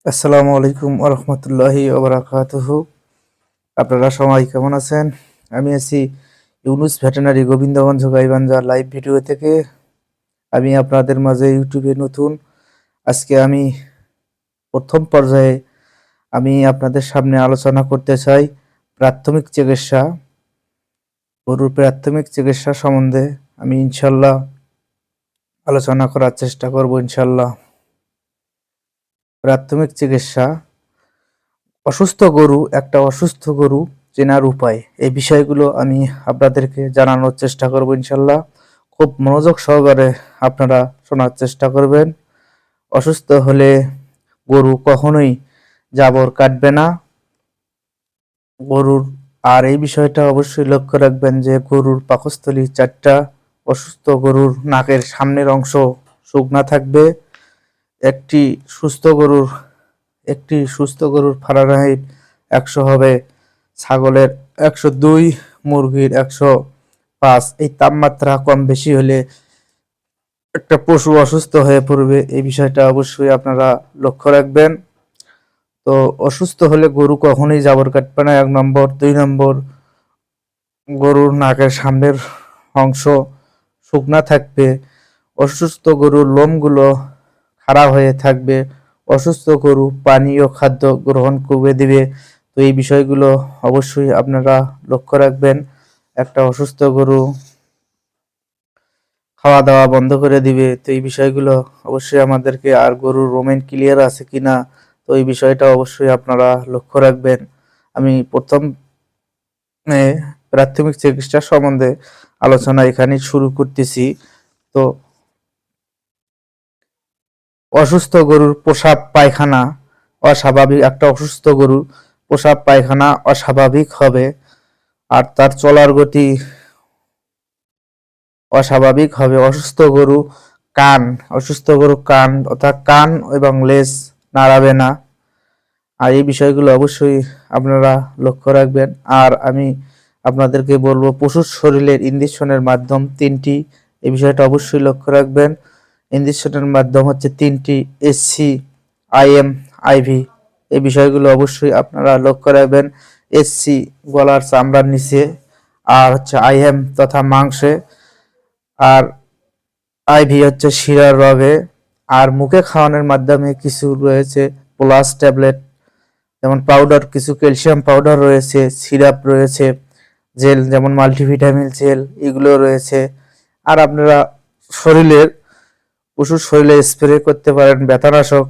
আসসালামু আলাইকুম রহমতুল্লাহি ওবরাকাতুহু। আপনারা সবাই কেমন আছেন? আমি আছি Yunus veterinary Gobindaganj Gaibandha live video থেকে। আমি আপনাদের মাঝে ইউটিউবে নতুন। আজকে আমি প্রথম পর্যায়ে আপনাদের সামনে আলোচনা করতে চাই প্রাথমিক চিকিৎসা, গরুর প্রাথমিক চিকিৎসা সম্বন্ধে আমি ইনশাল্লাহ আলোচনা করার চেষ্টা করব। ইনশাল্লাহ প্রাথমিক চিকিৎসা, একটা অসুস্থ গরু চেনার উপায়, এই বিষয়গুলো আমি আপনাদেরকে জানানোর চেষ্টা করব। ইনশাল্লাহ খুব মনোযোগ সহকারে আপনারা শোনার চেষ্টা করবেন। অসুস্থ হলে গরু কখনোই জাবর কাটবে না গরুর। আর এই বিষয়টা অবশ্যই লক্ষ্য রাখবেন যে গরুর পাকস্থলী চারটা। অসুস্থ গরুর নাকের সামনের অংশ শুকনা থাকবে। একটি সুস্থ গরুর ফারেনহাইট 100 হবে, ছাগলের 102, মুরগির 105। এই তাপমাত্রা কম বেশি হলে একটা পশু অসুস্থ হয়ে পড়বে। এই বিষয়টা অবশ্যই আপনারা লক্ষ্য রাখবেন। তো অসুস্থ হলে গরু কখনোই জাবর কাটবে না, 1 নম্বর। 2 নম্বর, গরুর নাকের সামনের অংশ শুকনা থাকবে। অসুস্থ গরুর লোমগুলো খাড়া হয়ে থাকবে। অসুস্থ গরু পানি ও খাদ্য গ্রহণ কমে দিবে। তো এই বিষয়গুলো অবশ্যই আপনারা লক্ষ্য রাখবেন। একটা অসুস্থ গরু খাওয়া দাওয়া বন্ধ করে দিবে। তো এই বিষয়গুলো অবশ্যই আমাদেরকে, আর গরুর রোমেন ক্লিয়ার আছে কিনা, তো এই বিষয়টা অবশ্যই আপনারা লক্ষ্য রাখবেন। আমি প্রথমে প্রাথমিক চিকিৎসা সম্বন্ধে আলোচনা এখানে শুরু করতেছি। তো অসুস্থ গরুর প্রস্রাব পায়খানা অস্বাভাবিক, একটা অসুস্থ গরুর প্রস্রাব পায়খানা অস্বাভাবিক হবে, আর তার চলার গতি অস্বাভাবিক হবে। অসুস্থ গরু কান অর্থাৎ কান এবং লেজ নাড়াবে না। আর এই বিষয়গুলো অবশ্যই আপনারা লক্ষ্য রাখবেন। আর আমি আপনাদেরকে বলবো পশুর শরীরের ইনজেকশনের মাধ্যম 3টি, এই বিষয়টা অবশ্যই লক্ষ্য রাখবেন। ইনজেকশনের মাধ্যম হচ্ছে 3টি, এসসি, আইএম, আইভি। এই বিষয়গুলো অবশ্যই আপনারা লক্ষ্য রাখবেন। এসসি গলার চামড়ার নিচে, আর হচ্ছে আইএম তথা মাংসে, আর আইভি হচ্ছে শিরার রগে। আর মুখে খাওয়ানোর মাধ্যমে কিছু রয়েছে প্লাস ট্যাবলেট, যেমন পাউডার, কিছু ক্যালসিয়াম পাউডার রয়েছে, সিরাপ রয়েছে, জেল যেমন মাল্টিভিটামিন জেল, এগুলো রয়েছে। আর আপনারা পশুর শরীরে স্প্রে করতে পারেন ব্যথানাশক,